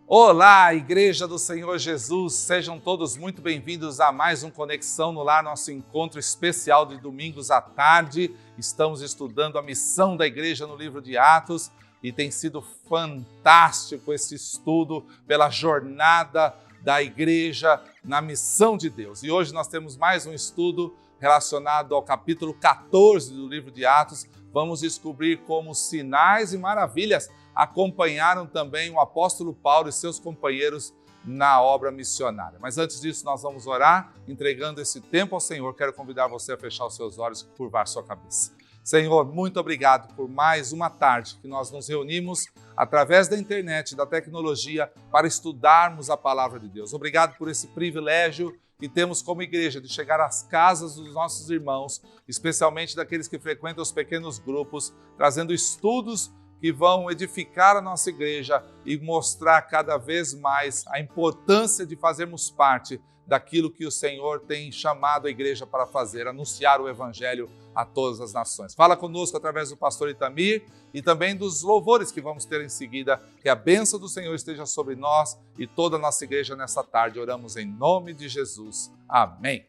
Olá, Igreja do Senhor Jesus, sejam todos muito bem-vindos a mais um Conexão no Lar, nosso encontro especial de domingos à tarde. Estamos estudando a missão da igreja no livro de Atos e tem sido fantástico esse estudo pela jornada da igreja na missão de Deus. E hoje nós temos mais um estudo relacionado ao capítulo 14 do livro de Atos. Vamos descobrir como sinais e maravilhas acompanharam também o apóstolo Paulo e seus companheiros na obra missionária. Mas antes disso, nós vamos orar, entregando esse tempo ao Senhor. Quero convidar você a fechar os seus olhos e curvar sua cabeça. Senhor, muito obrigado por mais uma tarde que nós nos reunimos através da internet, da tecnologia, para estudarmos a palavra de Deus. Obrigado por esse privilégio que temos como igreja de chegar às casas dos nossos irmãos, especialmente daqueles que frequentam os pequenos grupos, trazendo estudos que vão edificar a nossa igreja e mostrar cada vez mais a importância de fazermos parte daquilo que o Senhor tem chamado a igreja para fazer, anunciar o Evangelho a todas as nações. Fala conosco através do pastor Itamir e também dos louvores que vamos ter em seguida. Que a bênção do Senhor esteja sobre nós e toda a nossa igreja nessa tarde. Oramos em nome de Jesus. Amém.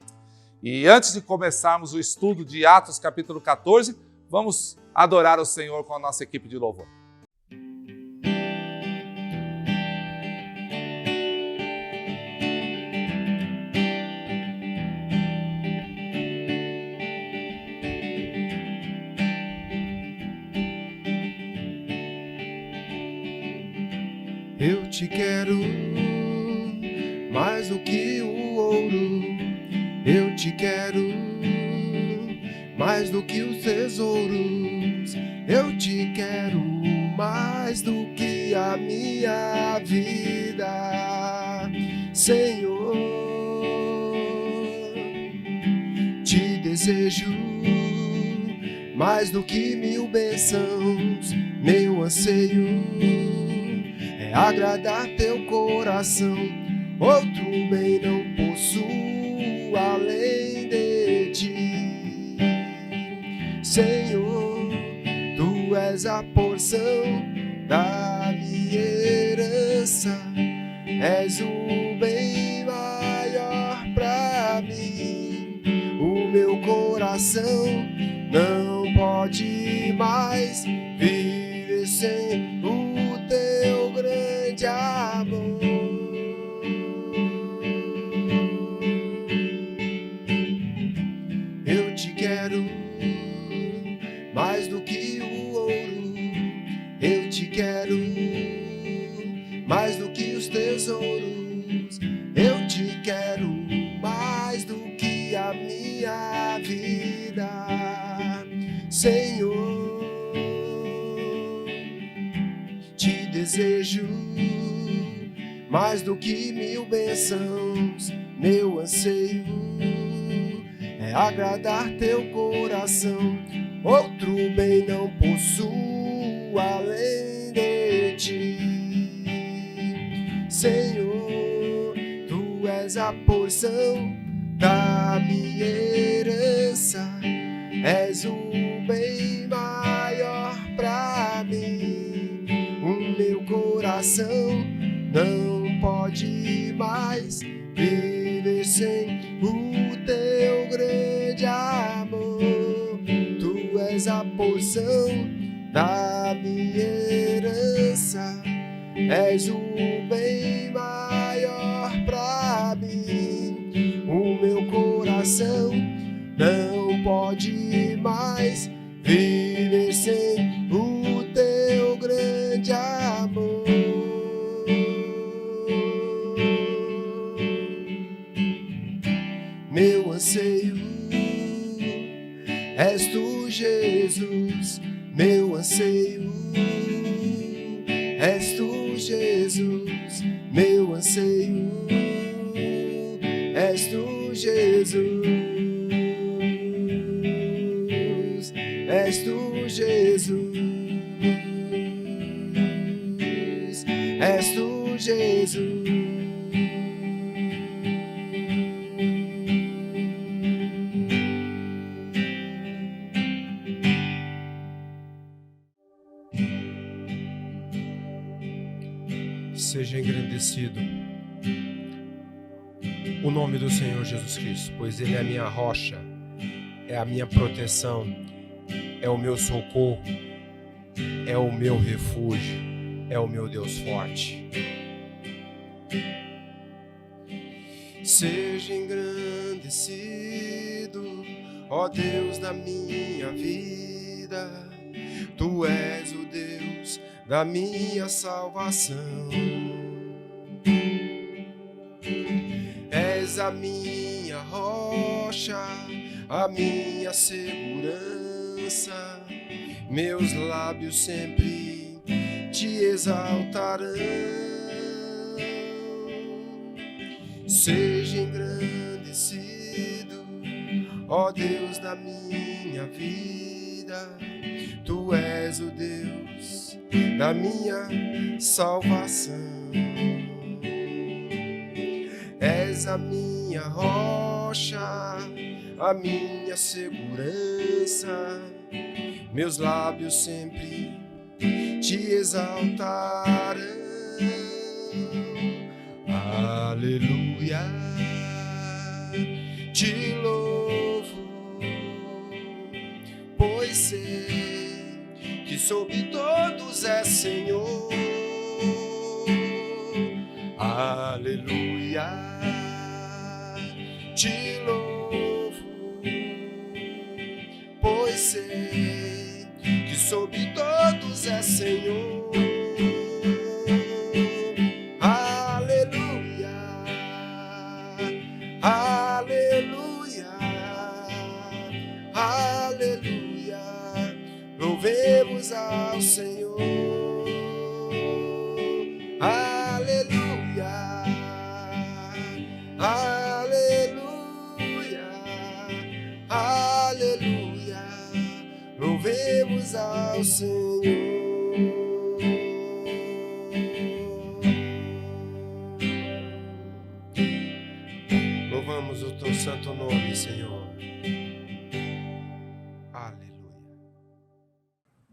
E antes de começarmos o estudo de Atos capítulo 14, vamos adorar o Senhor com a nossa equipe de louvor. Eu te quero mais do que o ouro, eu te quero mais do que os tesouros, eu te quero mais do que a minha vida, Senhor. Te desejo mais do que 1000 bênçãos, meu anseio é agradar teu coração. Outro bem não possuo além de ti, Senhor. Tu és a porção da minha herança, és o bem maior pra mim. O meu coração não pode mais viver sem o teu grande amor. Eu te quero mais do que o ouro, eu te quero mais do que os tesouros, eu te quero mais do que a minha vida, Senhor. Te desejo mais do que 1000 bênçãos, meu anseio é agradar teu coração. Outro bem não possuo além de ti, Senhor. Tu és a porção da minha herança, és o bem maior pra mim. O meu coração não pode mais viver sem o teu grande amor. Tu és a porção da minha herança, és o bem maior pra mim. O meu coração não pode mais viver sem o teu grande amor. Meu anseio és tu, Jesus. Meu anseio és tu, Jesus. Meu anseio és tu, Jesus. És tu, Jesus. És tu, Jesus. engrandecido o nome do Senhor Jesus Cristo, pois Ele é a minha rocha, é a minha proteção, é o meu socorro, é o meu refúgio, é o meu Deus forte. Seja engrandecido, ó Deus da minha vida, Tu és o Deus da minha salvação. És a minha rocha, a minha segurança, meus lábios sempre te exaltarão. Seja engrandecido, ó Deus da minha vida, Tu és o Deus da minha salvação. És a minha rocha, a minha segurança, meus lábios sempre te exaltarão. Aleluia, te louvo, pois sei que sobre todos é Senhor. Aleluia, te louvo, pois sei que sobre todos é Senhor. Aleluia, aleluia, aleluia, louvemos ao Senhor. Aleluia, aleluia, aleluia, louvemos ao Senhor. Louvamos o Teu santo nome, Senhor. Aleluia.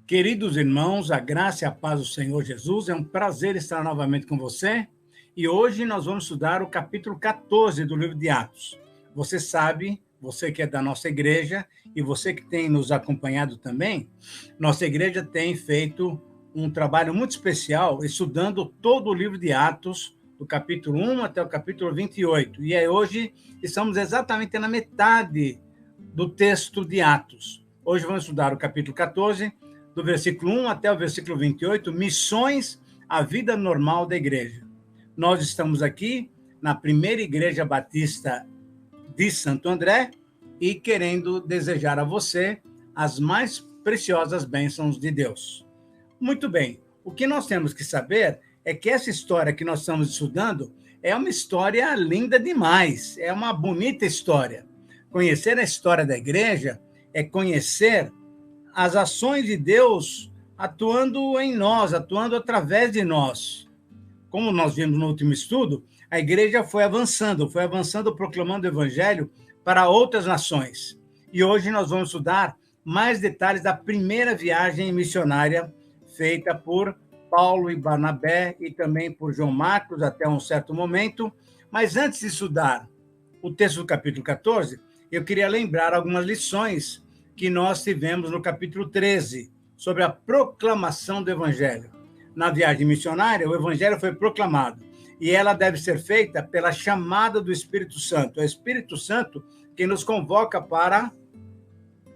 Queridos irmãos, a graça e a paz do Senhor Jesus, é um prazer estar novamente com você. E hoje nós vamos estudar o capítulo 14 do livro de Atos. Você sabe, você que é da nossa igreja e você que tem nos acompanhado também, nossa igreja tem feito um trabalho muito especial estudando todo o livro de Atos, do capítulo 1 até o capítulo 28. E hoje estamos exatamente na metade do texto de Atos. Hoje vamos estudar o capítulo 14, do versículo 1 até o versículo 28, missões à vida normal da igreja. Nós estamos aqui na primeira igreja batista de Santo André e querendo desejar a você as mais preciosas bênçãos de Deus. Muito bem, o que nós temos que saber é que essa história que nós estamos estudando é uma história linda demais, é uma bonita história. Conhecer a história da igreja é conhecer as ações de Deus atuando em nós, atuando através de nós. Como nós vimos no último estudo, a igreja foi avançando proclamando o evangelho para outras nações. E hoje nós vamos estudar mais detalhes da primeira viagem missionária feita por Paulo e Barnabé e também por João Marcos até um certo momento. Mas antes de estudar o texto do capítulo 14, eu queria lembrar algumas lições que nós tivemos no capítulo 13, sobre a proclamação do evangelho. Na viagem missionária, o evangelho foi proclamado, e ela deve ser feita pela chamada do Espírito Santo. É o Espírito Santo que nos convoca para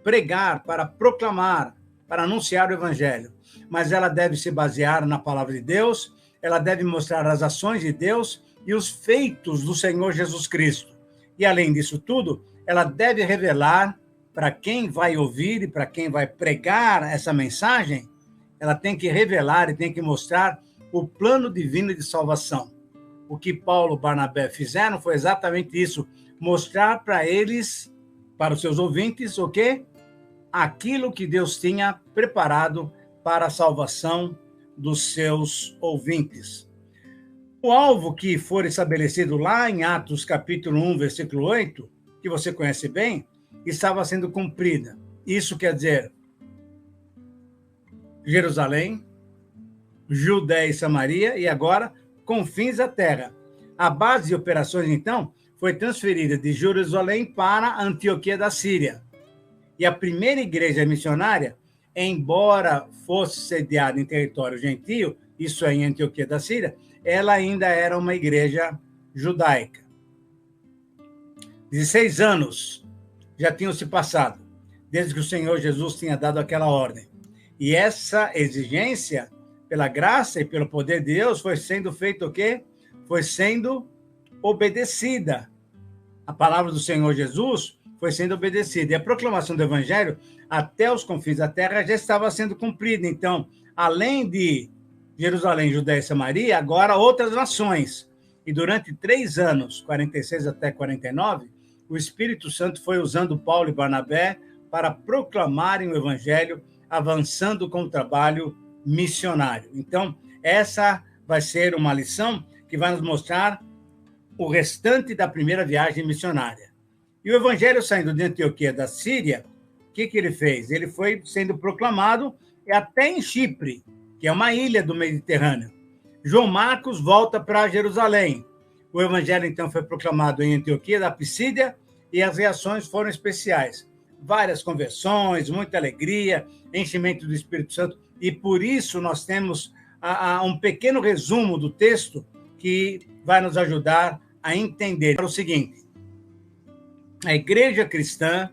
pregar, para proclamar, para anunciar o evangelho. Mas ela deve se basear na palavra de Deus, ela deve mostrar as ações de Deus e os feitos do Senhor Jesus Cristo. E, além disso tudo, ela deve revelar para quem vai ouvir e para quem vai pregar essa mensagem, ela tem que revelar e tem que mostrar o plano divino de salvação. O que Paulo e Barnabé fizeram foi exatamente isso, mostrar para eles, para os seus ouvintes, o quê? Aquilo que Deus tinha preparado para a salvação dos seus ouvintes. O alvo que for estabelecido lá em Atos capítulo 1, versículo 8, que você conhece bem, estava sendo cumprida. Isso quer dizer Jerusalém, Judéia e Samaria, e agora confins da terra. A base de operações, então, foi transferida de Jerusalém para Antioquia da Síria. E a primeira igreja missionária, embora fosse sediada em território gentio, isso é, em Antioquia da Síria, ela ainda era uma igreja judaica. 16 anos já tinham se passado, desde que o Senhor Jesus tinha dado aquela ordem. E essa exigência, pela graça e pelo poder de Deus, foi sendo feita o quê? Foi sendo obedecida. A palavra do Senhor Jesus foi sendo obedecida. E a proclamação do Evangelho até os confins da terra já estava sendo cumprida. Então, além de Jerusalém, Judéia e Samaria, agora outras nações. E durante 3 anos, 46 até 49, o Espírito Santo foi usando Paulo e Barnabé para proclamarem o Evangelho, avançando com o trabalho missionário. Então, essa vai ser uma lição que vai nos mostrar o restante da primeira viagem missionária. E o Evangelho saindo de Antioquia da Síria, o que ele fez? Ele foi sendo proclamado até em Chipre, que é uma ilha do Mediterrâneo. João Marcos volta para Jerusalém. O Evangelho, então, foi proclamado em Antioquia da Pisídia e as reações foram especiais. Várias conversões, muita alegria, enchimento do Espírito Santo. E por isso nós temos um pequeno resumo do texto que vai nos ajudar a entender o seguinte: a igreja cristã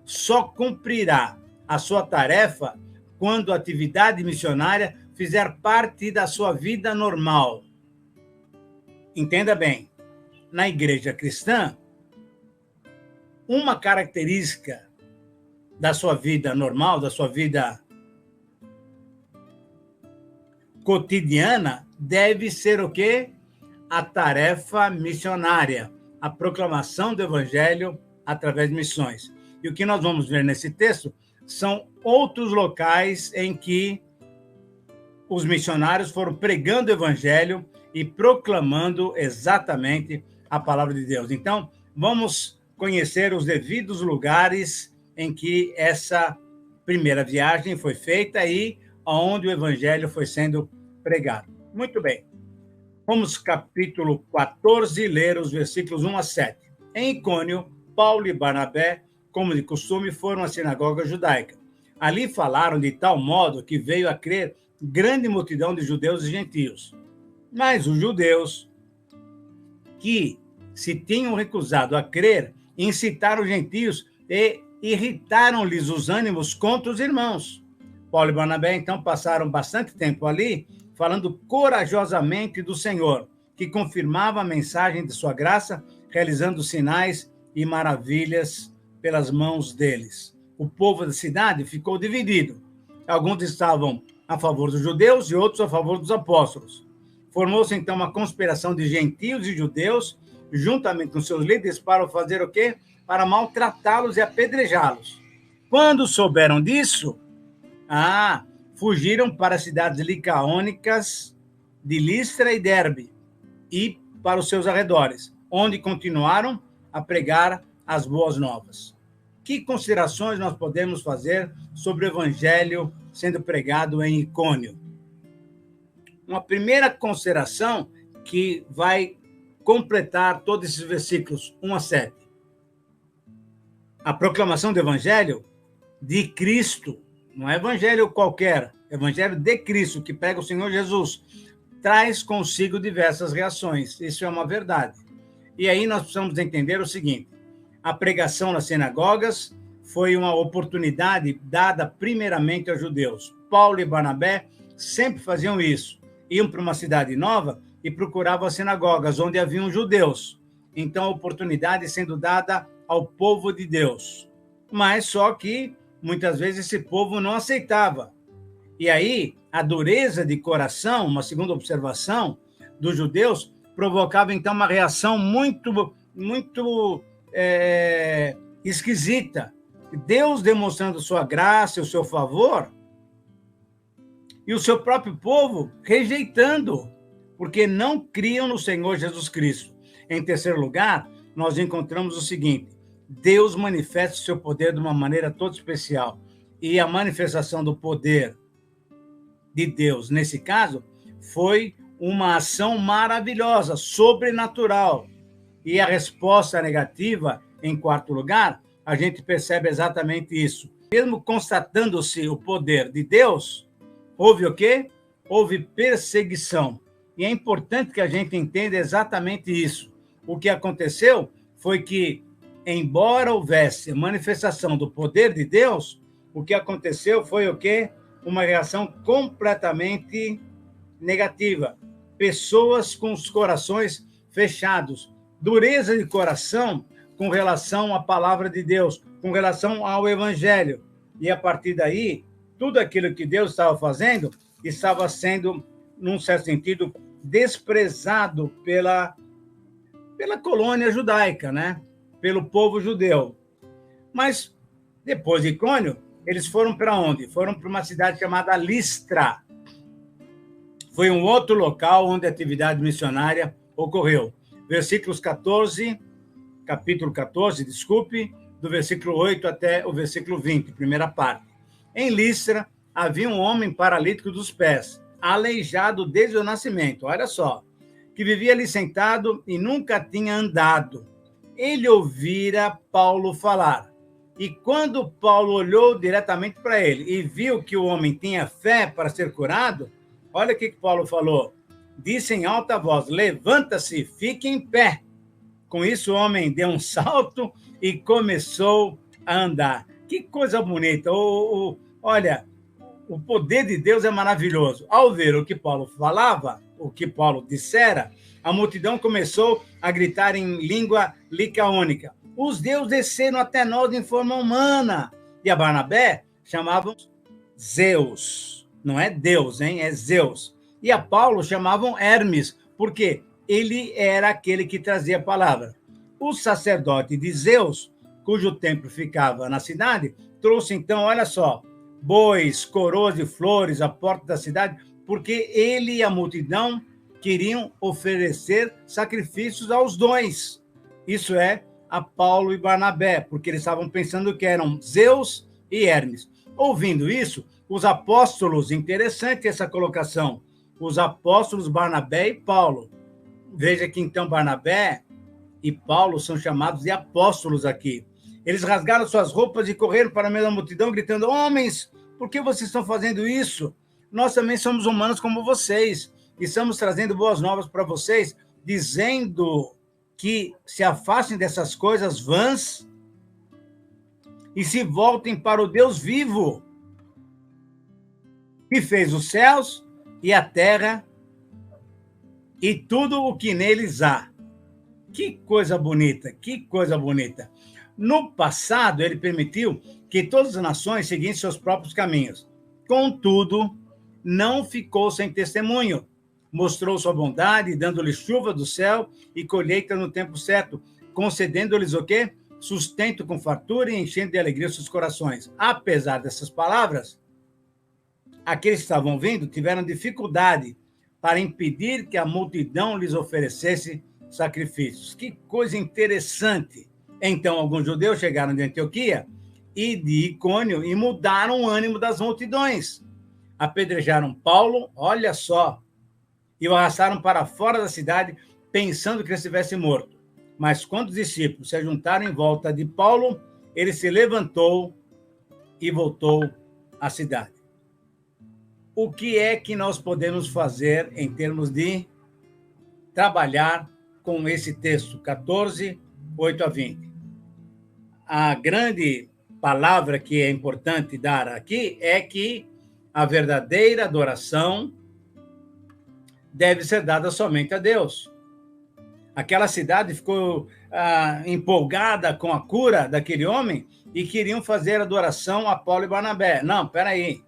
só cumprirá a sua tarefa quando a atividade missionária fizer parte da sua vida normal. Entenda bem, na igreja cristã, uma característica da sua vida normal, da sua vida cotidiana, deve ser o quê? A tarefa missionária, a proclamação do Evangelho através de missões. E o que nós vamos ver nesse texto são outros locais em que os missionários foram pregando o Evangelho e proclamando exatamente a palavra de Deus. Então, vamos conhecer os devidos lugares em que essa primeira viagem foi feita e onde o Evangelho foi sendo pregado. Muito bem. Vamos, capítulo 14, ler os versículos 1 a 7. Em Icônio, Paulo e Barnabé, como de costume, foram à sinagoga judaica. Ali falaram de tal modo que veio a crer grande multidão de judeus e gentios. Mas os judeus, que se tinham recusado a crer, incitaram os gentios e irritaram-lhes os ânimos contra os irmãos. Paulo e Barnabé, então, passaram bastante tempo ali, falando corajosamente do Senhor, que confirmava a mensagem de sua graça, realizando sinais e maravilhas pelas mãos deles. O povo da cidade ficou dividido. Alguns estavam a favor dos judeus e outros a favor dos apóstolos. Formou-se, então, uma conspiração de gentios e judeus, juntamente com seus líderes, para fazer o quê? Para maltratá-los e apedrejá-los. Quando souberam disso, fugiram para as cidades licaônicas de Listra e Derbe e para os seus arredores, onde continuaram a pregar as boas novas. Que considerações nós podemos fazer sobre o Evangelho sendo pregado em Icônio? Uma primeira consideração que vai completar todos esses versículos 1 a 7. A proclamação do Evangelho de Cristo, não é Evangelho qualquer, Evangelho de Cristo, que prega o Senhor Jesus, traz consigo diversas reações. Isso é uma verdade. E aí nós precisamos entender o seguinte: a pregação nas sinagogas foi uma oportunidade dada primeiramente aos judeus. Paulo e Barnabé sempre faziam isso. Iam para uma cidade nova e procuravam as sinagogas, onde haviam judeus. Então, a oportunidade sendo dada ao povo de Deus. Mas só que, muitas vezes, esse povo não aceitava. E aí, a dureza de coração, uma segunda observação, dos judeus, provocava, então, uma reação muito esquisita. Deus demonstrando sua graça, o seu favor, e o seu próprio povo rejeitando, porque não criam no Senhor Jesus Cristo. Em terceiro lugar, nós encontramos o seguinte: Deus manifesta o seu poder de uma maneira toda especial. E a manifestação do poder de Deus, nesse caso, foi uma ação maravilhosa, sobrenatural. E a resposta negativa, em quarto lugar, a gente percebe exatamente isso. Mesmo constatando-se o poder de Deus, houve o quê? Houve perseguição. E é importante que a gente entenda exatamente isso. O que aconteceu foi que, embora houvesse manifestação do poder de Deus, o que aconteceu foi o quê? Uma reação completamente negativa. Pessoas com os corações fechados, dureza de coração com relação à palavra de Deus, com relação ao Evangelho. E, a partir daí, tudo aquilo que Deus estava fazendo estava sendo, num certo sentido, desprezado pela colônia judaica, né? Pelo povo judeu. Mas, depois de Icônio, eles foram para onde? Foram para uma cidade chamada Listra. Foi um outro local onde a atividade missionária ocorreu. Capítulo 14, do versículo 8 até o versículo 20, primeira parte. Em Listra, havia um homem paralítico dos pés, aleijado desde o nascimento, olha só, que vivia ali sentado e nunca tinha andado. Ele ouvira Paulo falar. E quando Paulo olhou diretamente para ele e viu que o homem tinha fé para ser curado, olha o que Paulo falou. Disse em alta voz: levanta-se, fique em pé. Com isso, o homem deu um salto e começou a andar. Que coisa bonita. Olha, o poder de Deus é maravilhoso. Ao ver o que Paulo falava, o que Paulo dissera, a multidão começou a gritar em língua licaônica: os deuses desceram até nós em forma humana. E a Barnabé chamavam Zeus. Não é Deus, hein? É Zeus. E a Paulo chamavam Hermes, porque ele era aquele que trazia a palavra. O sacerdote de Zeus, cujo templo ficava na cidade, trouxe então, olha só, bois, coroas de flores à porta da cidade, porque ele e a multidão queriam oferecer sacrifícios aos dois. Isso é, a Paulo e Barnabé, porque eles estavam pensando que eram Zeus e Hermes. Ouvindo isso, os apóstolos, interessante essa colocação, os apóstolos Barnabé e Paulo. Veja que então Barnabé e Paulo são chamados de apóstolos aqui. Eles rasgaram suas roupas e correram para a meio da multidão, gritando: homens, por que vocês estão fazendo isso? Nós também somos humanos como vocês. E estamos trazendo boas novas para vocês, dizendo que se afastem dessas coisas vãs e se voltem para o Deus vivo, que fez os céus e a terra e tudo o que neles há. Que coisa bonita, que coisa bonita. No passado, ele permitiu que todas as nações seguissem seus próprios caminhos. Contudo, não ficou sem testemunho. Mostrou sua bondade, dando-lhes chuva do céu e colheita no tempo certo, concedendo-lhes o quê? Sustento com fartura e enchendo de alegria seus corações. Apesar dessas palavras, aqueles que estavam vindo tiveram dificuldade para impedir que a multidão lhes oferecesse sacrifícios. Que coisa interessante! Então, alguns judeus chegaram de Antioquia e de Icônio e mudaram o ânimo das multidões. Apedrejaram Paulo, olha só, e o arrastaram para fora da cidade, pensando que ele estivesse morto. Mas quando os discípulos se juntaram em volta de Paulo, ele se levantou e voltou à cidade. O que é que nós podemos fazer em termos de trabalhar com esse texto, 14, 8 a 20? A grande palavra que é importante dar aqui é que a verdadeira adoração deve ser dada somente a Deus. Aquela cidade ficou empolgada com a cura daquele homem e queriam fazer adoração a Paulo e Barnabé. Não, peraí.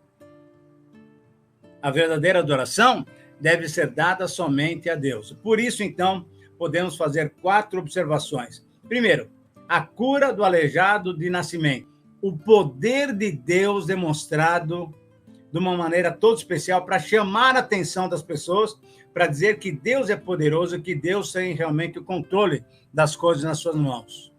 A verdadeira adoração deve ser dada somente a Deus. Por isso, então, podemos fazer 4 observações. Primeiro, a cura do aleijado de nascimento. O poder de Deus demonstrado de uma maneira toda especial para chamar a atenção das pessoas, para dizer que Deus é poderoso, que Deus tem realmente o controle das coisas nas suas mãos.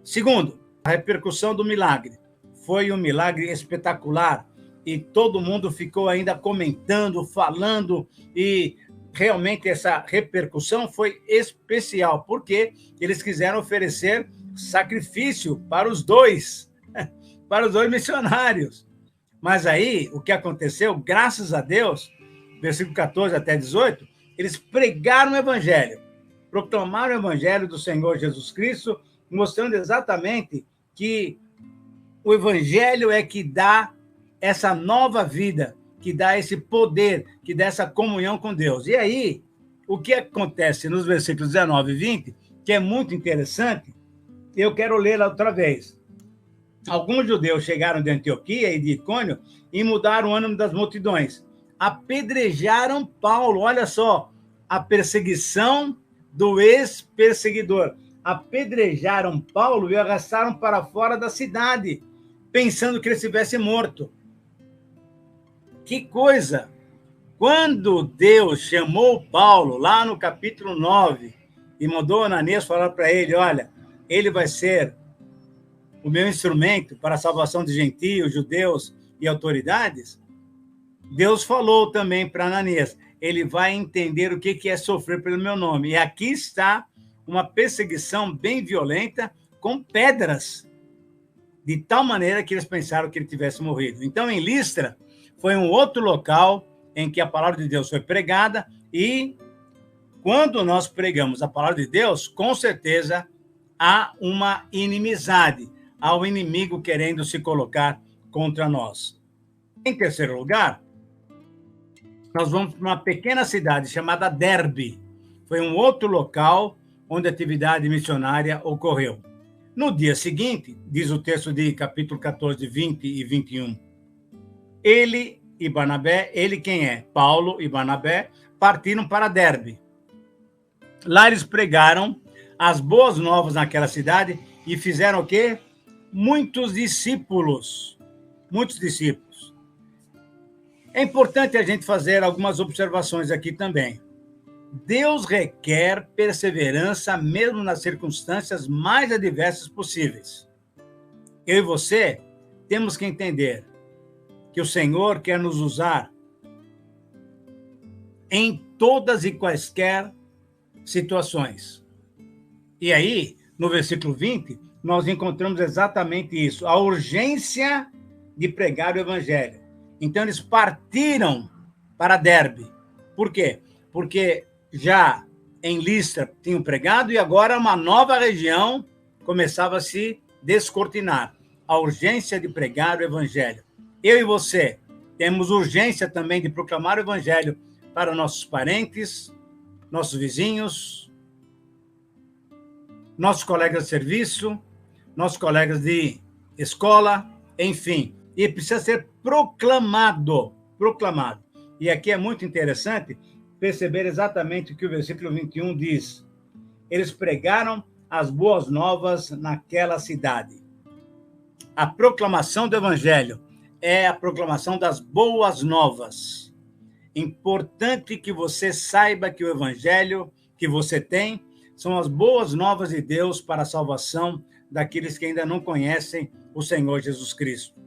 Segundo, a repercussão do milagre. Foi um milagre espetacular e todo mundo ficou ainda comentando, falando e realmente essa repercussão foi especial, porque eles quiseram oferecer sacrifício para os dois missionários. Mas aí, o que aconteceu, graças a Deus, versículo 14 até 18, eles pregaram o evangelho, proclamaram o evangelho do Senhor Jesus Cristo, mostrando exatamente que o evangelho é que dá essa nova vida, que dá esse poder, que dá essa comunhão com Deus. E aí, o que acontece nos versículos 19 e 20, que é muito interessante, eu quero ler lá outra vez. Alguns judeus chegaram de Antioquia e de Icônio e mudaram o ânimo das multidões. Apedrejaram Paulo, olha só, a perseguição do ex-perseguidor. Apedrejaram Paulo e o arrastaram para fora da cidade, pensando que ele estivesse morto. Que coisa! Quando Deus chamou Paulo, lá no capítulo 9, e mandou Ananias falar para ele, olha, ele vai ser o meu instrumento para a salvação de gentios, judeus e autoridades, Deus falou também para Ananias, ele vai entender o que é sofrer pelo meu nome. E aqui está uma perseguição bem violenta, com pedras, de tal maneira que eles pensaram que ele tivesse morrido. Então, em Listra, foi um outro local em que a palavra de Deus foi pregada, e quando nós pregamos a palavra de Deus, com certeza há uma inimizade, há o inimigo querendo se colocar contra nós. Em terceiro lugar, nós vamos para uma pequena cidade chamada Derbe. Foi um outro local onde a atividade missionária ocorreu. No dia seguinte, diz o texto de capítulo 14, 20 e 21, ele e Barnabé, ele quem é? Paulo e Barnabé, partiram para Derbe. Lá eles pregaram as boas novas naquela cidade e fizeram o quê? Muitos discípulos. Muitos discípulos. É importante a gente fazer algumas observações aqui também. Deus requer perseverança mesmo nas circunstâncias mais adversas possíveis. Eu e você temos que entender que o Senhor quer nos usar em todas e quaisquer situações. E aí, no versículo 20, nós encontramos exatamente isso, a urgência de pregar o evangelho. Então, eles partiram para Derbe. Por quê? Porque já em Listra tinham pregado e agora uma nova região começava a se descortinar. A urgência de pregar o evangelho. Eu e você temos urgência também de proclamar o evangelho para nossos parentes, nossos vizinhos, nossos colegas de serviço, nossos colegas de escola, enfim. E precisa ser proclamado. E aqui é muito interessante perceber exatamente o que o versículo 21 diz. Eles pregaram as boas novas naquela cidade. A proclamação do evangelho é a proclamação das boas novas. Importante que você saiba que o evangelho que você tem são as boas novas de Deus para a salvação daqueles que ainda não conhecem o Senhor Jesus Cristo.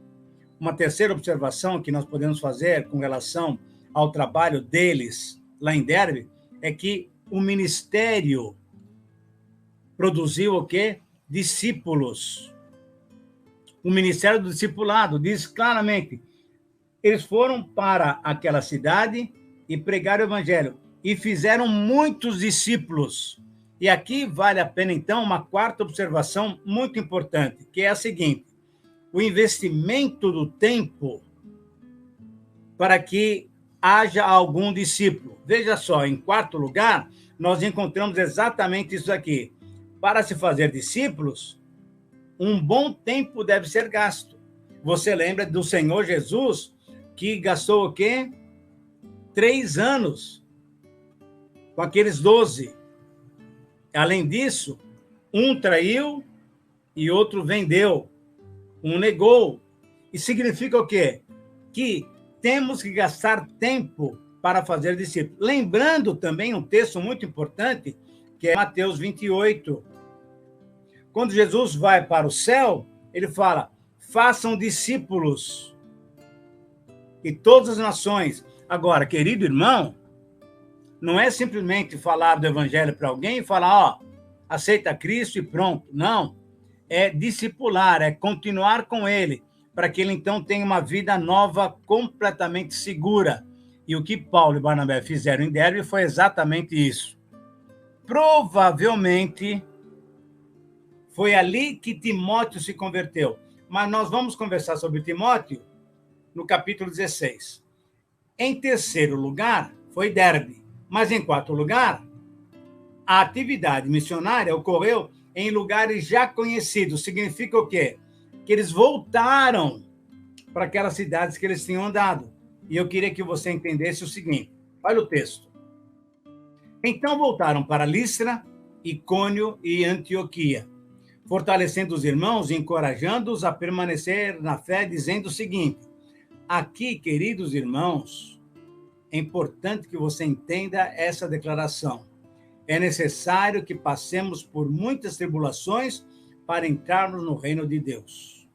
Uma terceira observação que nós podemos fazer com relação ao trabalho deles lá em Derbe é que o ministério produziu o quê? Discípulos. O ministério do discipulado diz claramente, eles foram para aquela cidade e pregaram o evangelho e fizeram muitos discípulos. E aqui vale a pena, então, uma quarta observação muito importante, que é a seguinte, o investimento do tempo para que haja algum discípulo. Veja só, em quarto lugar, nós encontramos exatamente isso aqui. Para se fazer discípulos, um bom tempo deve ser gasto. Você lembra do Senhor Jesus, que gastou o quê? 3 anos com aqueles 12. Além disso, um traiu e outro vendeu. Um negou. E significa o quê? Que temos que gastar tempo para fazer discípulos. Lembrando também um texto muito importante, que é Mateus 28. Quando Jesus vai para o céu, ele fala, façam discípulos de todas as nações. Agora, querido irmão, não é simplesmente falar do evangelho para alguém e falar, aceita Cristo e pronto. Não. É discipular, é continuar com ele, para que ele então tenha uma vida nova completamente segura. E o que Paulo e Barnabé fizeram em Derbe foi exatamente isso. Provavelmente foi ali que Timóteo se converteu. Mas nós vamos conversar sobre Timóteo no capítulo 16. Em terceiro lugar, foi Derbe. Mas em quarto lugar, a atividade missionária ocorreu em lugares já conhecidos. Significa o quê? Que eles voltaram para aquelas cidades que eles tinham andado. E eu queria que você entendesse o seguinte. Olha o texto. Então voltaram para Listra, Icônio e Antioquia, fortalecendo os irmãos e encorajando-os a permanecer na fé, dizendo o seguinte: aqui, queridos irmãos, é importante que você entenda essa declaração. É necessário que passemos por muitas tribulações para entrarmos no reino de Deus.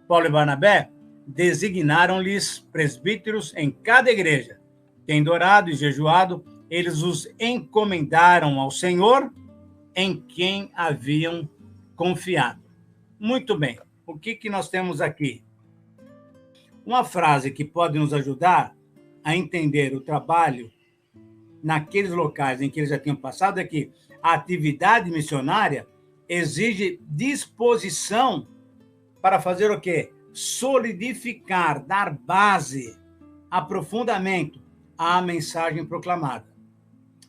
Paulo e Barnabé designaram-lhes presbíteros em cada igreja. Tendo orado e jejuado, eles os encomendaram ao Senhor, em quem haviam confiado. Muito bem. O que nós temos aqui? Uma frase que pode nos ajudar a entender o trabalho naqueles locais em que eles já tinham passado é que a atividade missionária exige disposição para fazer o quê? Solidificar, dar base, aprofundamento à mensagem proclamada.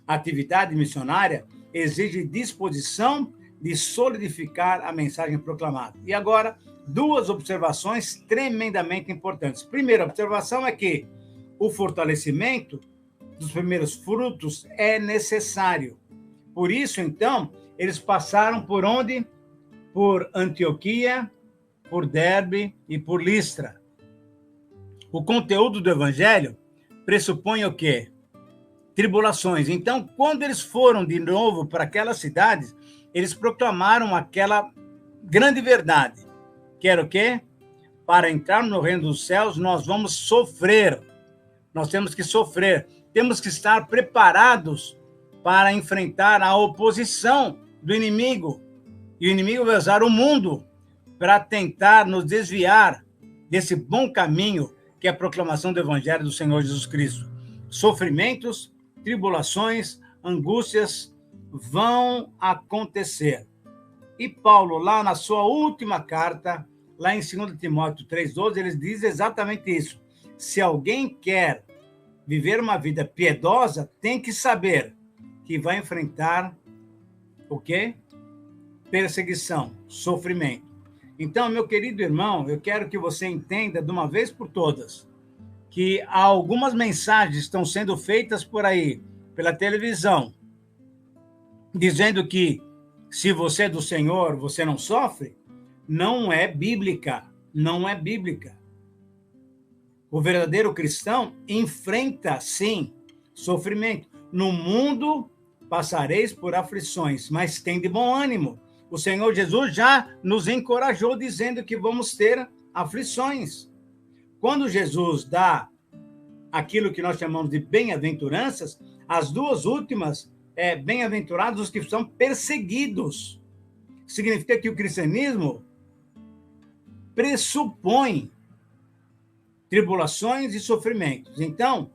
A atividade missionária exige disposição de solidificar a mensagem proclamada. E agora, duas observações tremendamente importantes. Primeira observação é que o fortalecimento dos primeiros frutos é necessário. Por isso, então, eles passaram por onde? Por Antioquia, por Derbe e por Listra. O conteúdo do evangelho pressupõe o quê? Tribulações. Então, quando eles foram de novo para aquelas cidades, eles proclamaram aquela grande verdade, que era o quê? Para entrar no reino dos céus, nós vamos sofrer. Nós temos que sofrer. Temos que estar preparados para enfrentar a oposição do inimigo. E o inimigo vai usar o mundo para tentar nos desviar desse bom caminho que é a proclamação do Evangelho do Senhor Jesus Cristo. Sofrimentos, tribulações, angústias vão acontecer. E Paulo, lá na sua última carta, lá em 2 Timóteo 3,12, ele diz exatamente isso. Se alguém quer viver uma vida piedosa, tem que saber que vai enfrentar o quê? Perseguição, sofrimento. Então, meu querido irmão, eu quero que você entenda de uma vez por todas que algumas mensagens estão sendo feitas por aí, pela televisão, dizendo que se você é do Senhor, você não sofre, não é bíblica, não é bíblica. O verdadeiro cristão enfrenta, sim, sofrimento. No mundo passareis por aflições, mas tem de bom ânimo. O Senhor Jesus já nos encorajou dizendo que vamos ter aflições. Quando Jesus dá aquilo que nós chamamos de bem-aventuranças, as duas últimas é bem-aventurados os que são perseguidos. Significa que o cristianismo pressupõe tribulações e sofrimentos. Então,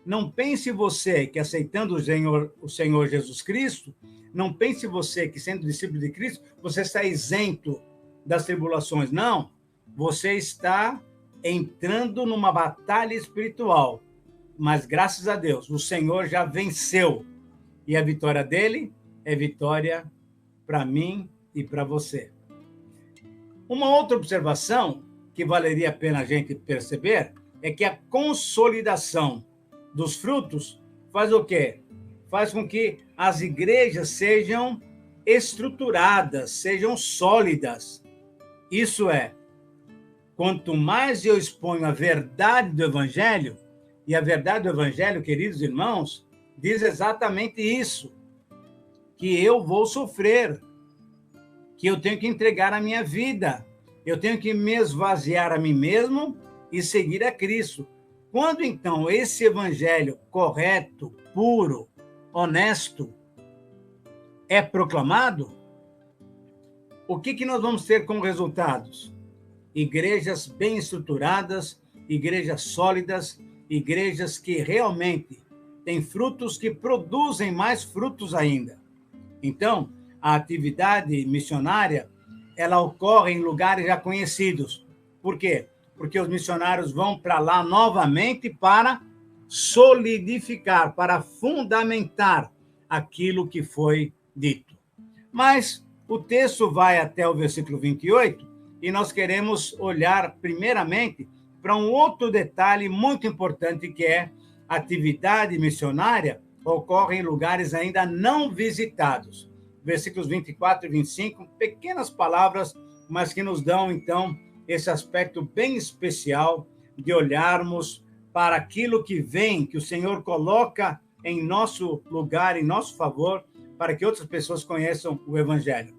não pense você que aceitando o Senhor Jesus Cristo, não pense você que sendo discípulo de Cristo, você está isento das tribulações. Não, você está entrando numa batalha espiritual. Mas, graças a Deus, o Senhor já venceu. E a vitória dele é vitória para mim e para você. Uma outra observação que valeria a pena a gente perceber é que a consolidação dos frutos faz o quê? Faz com que as igrejas sejam estruturadas, sejam sólidas. Isso é, quanto mais eu exponho a verdade do Evangelho, e a verdade do Evangelho, queridos irmãos, diz exatamente isso, que eu vou sofrer, que eu tenho que entregar a minha vida, eu tenho que me esvaziar a mim mesmo e seguir a Cristo. Quando, então, esse Evangelho correto, puro, honesto é proclamado, o que nós vamos ter como resultados? Igrejas bem estruturadas, igrejas sólidas, igrejas que realmente têm frutos, que produzem mais frutos ainda. Então, a atividade missionária, ela ocorre em lugares já conhecidos. Por quê? Porque os missionários vão para lá novamente para solidificar, para fundamentar aquilo que foi dito. Mas o texto vai até o versículo 28 e nós queremos olhar primeiramente para um outro detalhe muito importante, que é a atividade missionária ocorre em lugares ainda não visitados. Versículos 24 e 25, pequenas palavras, mas que nos dão, então, esse aspecto bem especial de olharmos para aquilo que vem, que o Senhor coloca em nosso lugar, em nosso favor, para que outras pessoas conheçam o Evangelho.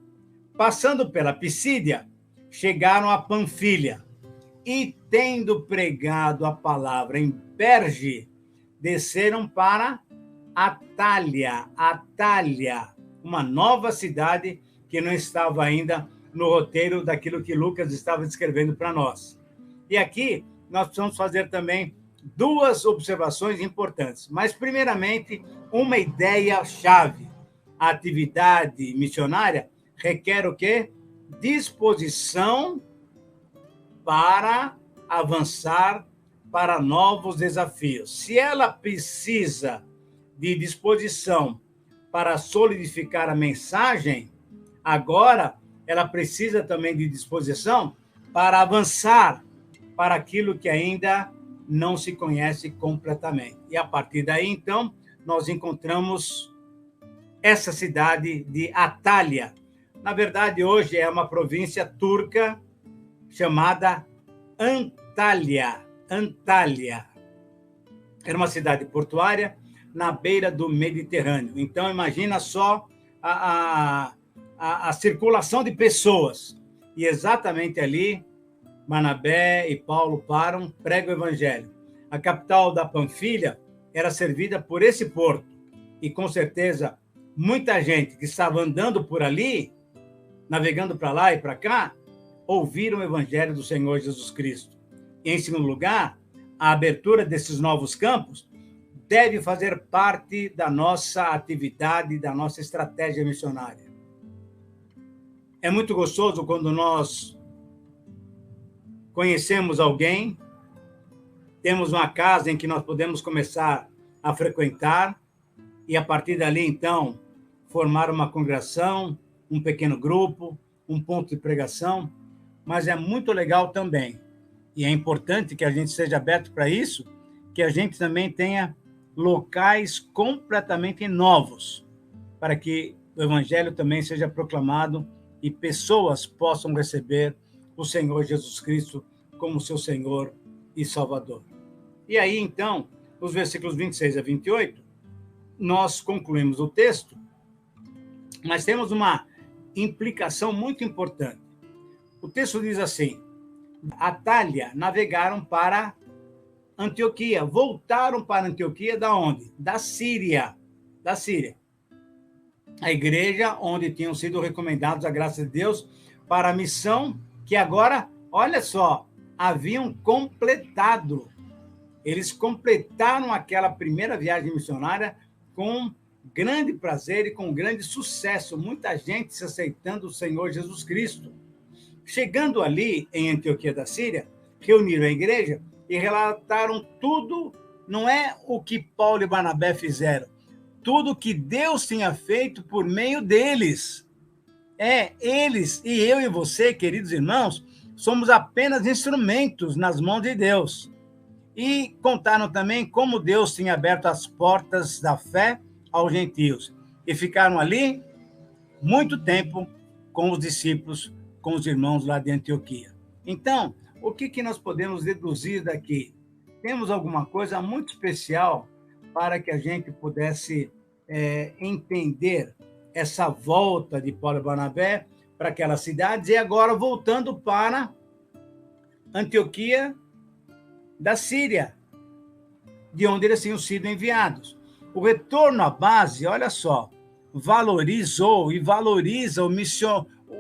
Passando pela Pisídia, chegaram a Panfilha e, tendo pregado a palavra em Perge, desceram para Atália, uma nova cidade que não estava ainda no roteiro daquilo que Lucas estava descrevendo para nós. E aqui nós precisamos fazer também duas observações importantes. Mas, primeiramente, uma ideia-chave. A atividade missionária requer o quê? Disposição para avançar para novos desafios. Se ela precisa de disposição para solidificar a mensagem, agora ela precisa também de disposição para avançar para aquilo que ainda não se conhece completamente. E a partir daí, então, nós encontramos essa cidade de Atália. Na verdade, hoje é uma província turca chamada Antália. Era uma cidade portuária na beira do Mediterrâneo. Então, imagina só a circulação de pessoas. E exatamente ali, Barnabé e Paulo param, pregam o evangelho. A capital da Panfilha era servida por esse porto. E, com certeza, muita gente que estava andando por ali, navegando para lá e para cá, ouviram o evangelho do Senhor Jesus Cristo. E, em segundo lugar, a abertura desses novos campos deve fazer parte da nossa atividade, da nossa estratégia missionária. É muito gostoso quando nós conhecemos alguém, temos uma casa em que nós podemos começar a frequentar e, a partir dali, então, formar uma congregação, um pequeno grupo, um ponto de pregação. Mas é muito legal também, e é importante que a gente seja aberto para isso, que a gente também tenha locais completamente novos, para que o evangelho também seja proclamado e pessoas possam receber o Senhor Jesus Cristo como seu Senhor e Salvador. E aí, então, os versículos 26 a 28, nós concluímos o texto, mas temos uma implicação muito importante. O texto diz assim: Atália navegaram para Antioquia, voltaram para Antioquia da onde? Da Síria. A igreja onde tinham sido recomendados a graça de Deus para a missão que agora, olha só, haviam completado. Eles completaram aquela primeira viagem missionária com grande prazer e com grande sucesso. Muita gente se aceitando o Senhor Jesus Cristo. Chegando ali, em Antioquia da Síria, reuniram a igreja e relataram tudo, não é o que Paulo e Barnabé fizeram, tudo que Deus tinha feito por meio deles. Eles e eu e você, queridos irmãos, somos apenas instrumentos nas mãos de Deus. E contaram também como Deus tinha aberto as portas da fé aos gentios. E ficaram ali muito tempo com os discípulos, com os irmãos lá de Antioquia. Então, o que nós podemos deduzir daqui? Temos alguma coisa muito especial para que a gente pudesse entender essa volta de Paulo e Barnabé para aquelas cidades e agora voltando para Antioquia da Síria, de onde eles tinham sido enviados. O retorno à base, olha só, valorizou e valoriza o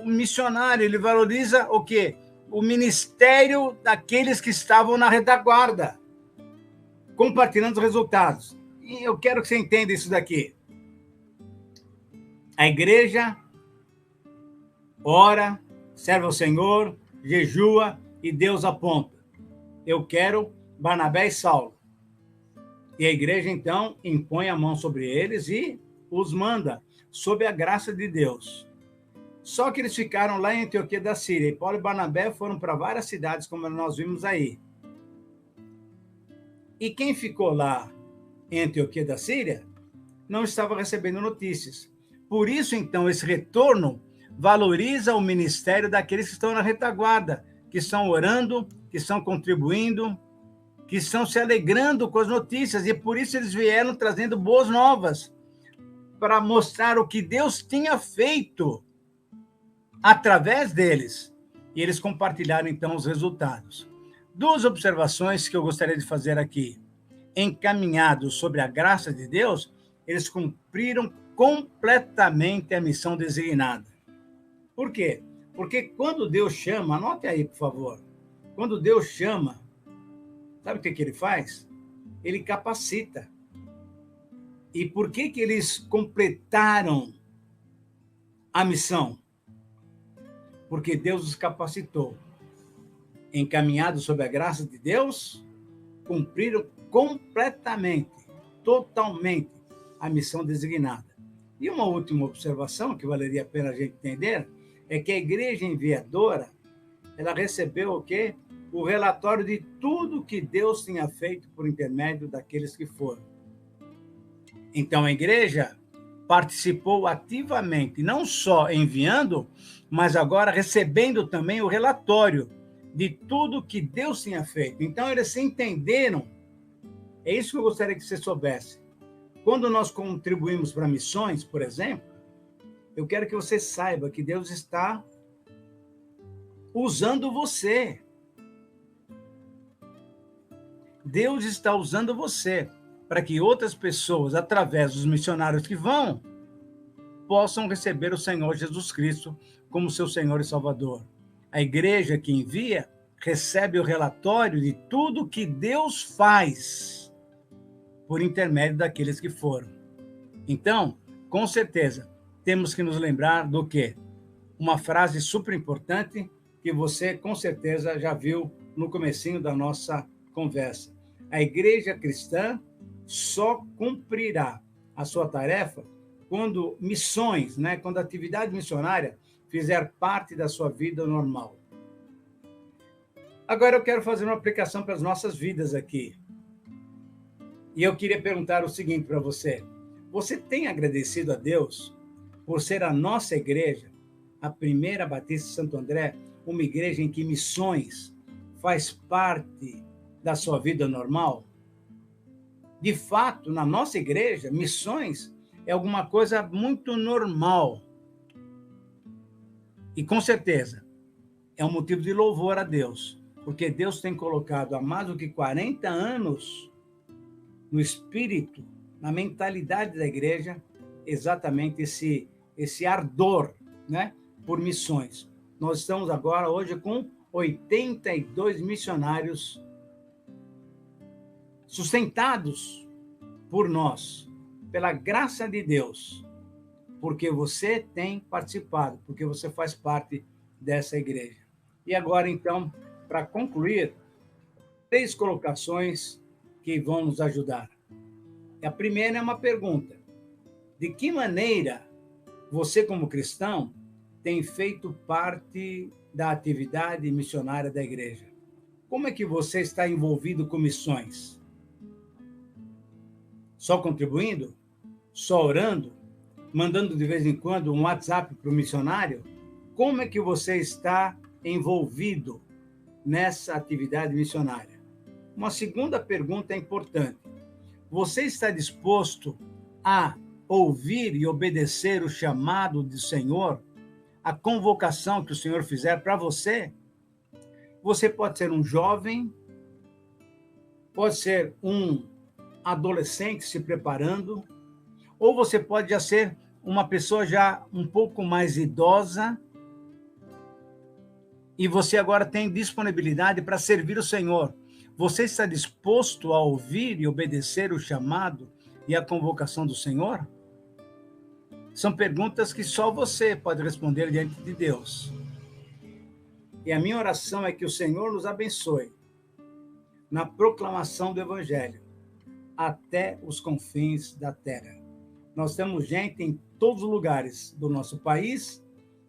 missionário, ele valoriza o quê? O ministério daqueles que estavam na retaguarda, compartilhando os resultados. E eu quero que você entenda isso daqui. A igreja ora, serve ao Senhor, jejua e Deus aponta. Eu quero Barnabé e Saulo. E a igreja, então, impõe a mão sobre eles e os manda, sob a graça de Deus. Só que eles ficaram lá em Antioquia da Síria. E Paulo e Barnabé foram para várias cidades, como nós vimos aí. E quem ficou lá em Antioquia da Síria não estava recebendo notícias. Por isso, então, esse retorno valoriza o ministério daqueles que estão na retaguarda, que estão orando, que estão contribuindo, que estão se alegrando com as notícias. E por isso eles vieram trazendo boas novas, para mostrar o que Deus tinha feito através deles. E eles compartilharam, então, os resultados. Duas observações que eu gostaria de fazer aqui. Encaminhados sobre a graça de Deus, eles cumpriram completamente a missão designada. Por quê? Porque quando Deus chama, anote aí, por favor, quando Deus chama, sabe o que ele faz? Ele capacita. E por que eles completaram a missão? Porque Deus os capacitou. Encaminhados sob a graça de Deus, cumpriram completamente, totalmente a missão designada. E uma última observação que valeria a pena a gente entender é que a igreja enviadora, ela recebeu o quê? O relatório de tudo que Deus tinha feito por intermédio daqueles que foram. Então a igreja participou ativamente, não só enviando, mas agora recebendo também o relatório de tudo que Deus tinha feito. Então eles se entenderam. É isso que eu gostaria que você soubesse. Quando nós contribuímos para missões, por exemplo, eu quero que você saiba que Deus está usando você. Deus está usando você para que outras pessoas, através dos missionários que vão, possam receber o Senhor Jesus Cristo como seu Senhor e Salvador. A igreja que envia recebe o relatório de tudo que Deus faz por intermédio daqueles que foram. Então, com certeza, temos que nos lembrar do quê? Uma frase super importante que você, com certeza, já viu no comecinho da nossa conversa. A igreja cristã só cumprirá a sua tarefa quando missões, quando a atividade missionária fizer parte da sua vida normal. Agora eu quero fazer uma aplicação para as nossas vidas aqui. E eu queria perguntar o seguinte para você. Você tem agradecido a Deus por ser a nossa igreja, a Primeira Batista de Santo André, uma igreja em que missões faz parte da sua vida normal? De fato, na nossa igreja, missões é alguma coisa muito normal. E com certeza, é um motivo de louvor a Deus, porque Deus tem colocado há mais do que 40 anos no espírito, na mentalidade da igreja, exatamente esse ardor, por missões. Nós estamos agora, hoje, com 82 missionários sustentados por nós, pela graça de Deus, porque você tem participado, porque você faz parte dessa igreja. E agora, então, para concluir, 3 colocações que vão nos ajudar. A primeira é uma pergunta. De que maneira você, como cristão, tem feito parte da atividade missionária da igreja? Como é que você está envolvido com missões? Só contribuindo? Só orando? Mandando de vez em quando um WhatsApp para o missionário? Como é que você está envolvido nessa atividade missionária? Uma segunda pergunta é importante. Você está disposto a ouvir e obedecer o chamado do Senhor, a convocação que o Senhor fizer para você? Você pode ser um jovem, pode ser um adolescente se preparando, ou você pode já ser uma pessoa já um pouco mais idosa e você agora tem disponibilidade para servir o Senhor. Você está disposto a ouvir e obedecer o chamado e a convocação do Senhor? São perguntas que só você pode responder diante de Deus. E a minha oração é que o Senhor nos abençoe na proclamação do Evangelho até os confins da terra. Nós temos gente em todos os lugares do nosso país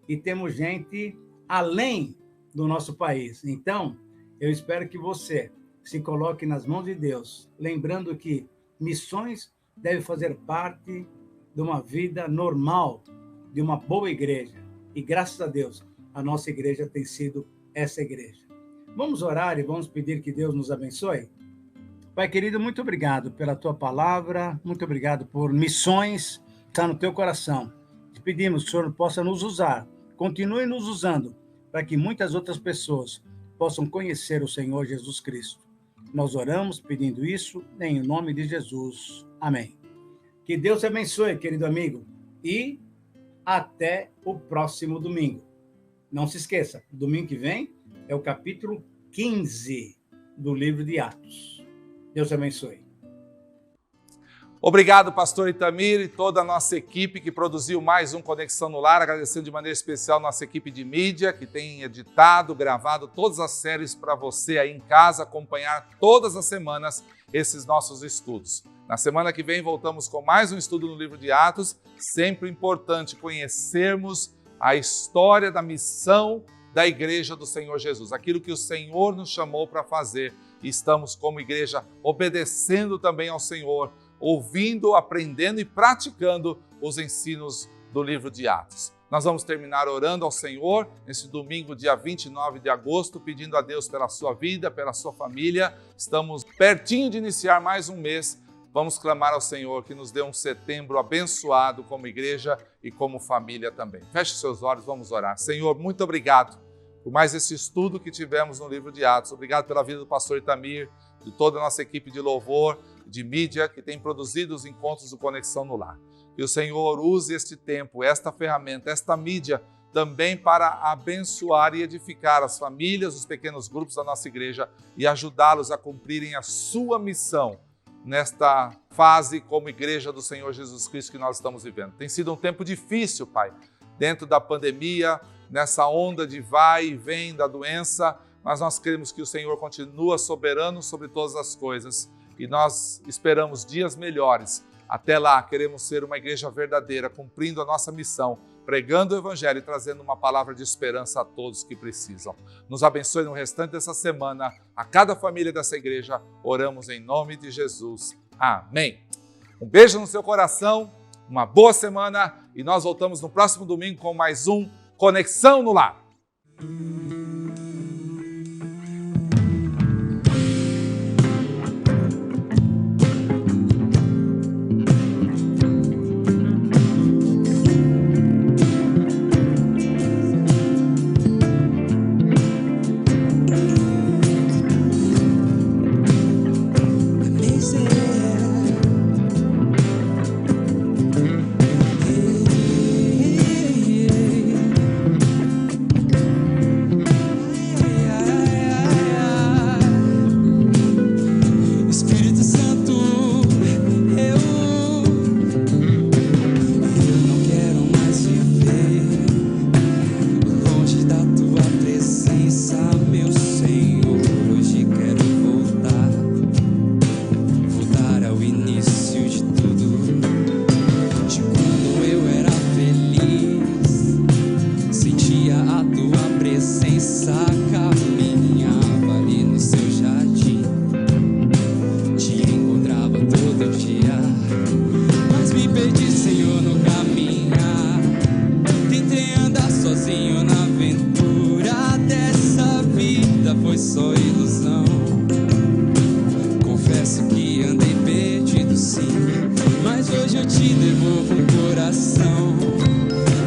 e temos gente além do nosso país. Então, eu espero que você se coloque nas mãos de Deus, lembrando que missões devem fazer parte de uma vida normal, de uma boa igreja. E graças a Deus, a nossa igreja tem sido essa igreja. Vamos orar e vamos pedir que Deus nos abençoe? Pai querido, muito obrigado pela tua palavra, muito obrigado por missões que está no teu coração. Te pedimos que o Senhor possa nos usar, continue nos usando, para que muitas outras pessoas possam conhecer o Senhor Jesus Cristo. Nós oramos pedindo isso em nome de Jesus. Amém. Que Deus te abençoe, querido amigo, e até o próximo domingo. Não se esqueça, domingo que vem é o capítulo 15 do livro de Atos. Deus te abençoe. Obrigado, pastor Itamir e toda a nossa equipe que produziu mais um Conexão no Lar, agradecendo de maneira especial a nossa equipe de mídia, que tem editado, gravado todas as séries para você aí em casa acompanhar todas as semanas esses nossos estudos. Na semana que vem voltamos com mais um estudo no livro de Atos, sempre importante conhecermos a história da missão da Igreja do Senhor Jesus, aquilo que o Senhor nos chamou para fazer. E estamos como igreja obedecendo também ao Senhor, ouvindo, aprendendo e praticando os ensinos do livro de Atos. Nós vamos terminar orando ao Senhor nesse domingo, dia 29 de agosto, pedindo a Deus pela sua vida, pela sua família. Estamos pertinho de iniciar mais um mês. Vamos clamar ao Senhor que nos dê um setembro abençoado como igreja e como família também. Feche seus olhos, vamos orar. Senhor, muito obrigado por mais esse estudo que tivemos no livro de Atos. Obrigado pela vida do pastor Itamir, de toda a nossa equipe de louvor, de mídia, que tem produzido os encontros do Conexão no Lar. Que o Senhor use este tempo, esta ferramenta, esta mídia, também para abençoar e edificar as famílias, os pequenos grupos da nossa igreja e ajudá-los a cumprirem a sua missão nesta fase como igreja do Senhor Jesus Cristo que nós estamos vivendo. Tem sido um tempo difícil, Pai, dentro da pandemia, nessa onda de vai e vem da doença, mas nós queremos que o Senhor continue soberano sobre todas as coisas e nós esperamos dias melhores. Até lá, queremos ser uma igreja verdadeira, cumprindo a nossa missão, pregando o Evangelho e trazendo uma palavra de esperança a todos que precisam. Nos abençoe no restante dessa semana, a cada família dessa igreja, oramos em nome de Jesus. Amém. Um beijo no seu coração, uma boa semana e nós voltamos no próximo domingo com mais um Conexão no Lar.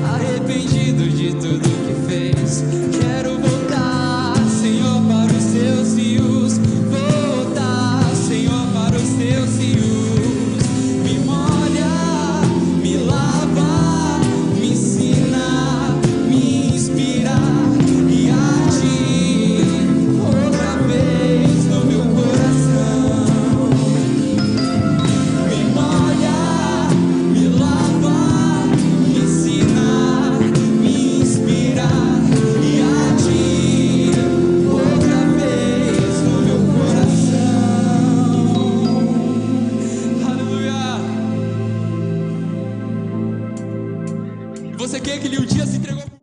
Arrependido de tudo que fez, quero voltar. Você quer que ele um dia se entregou?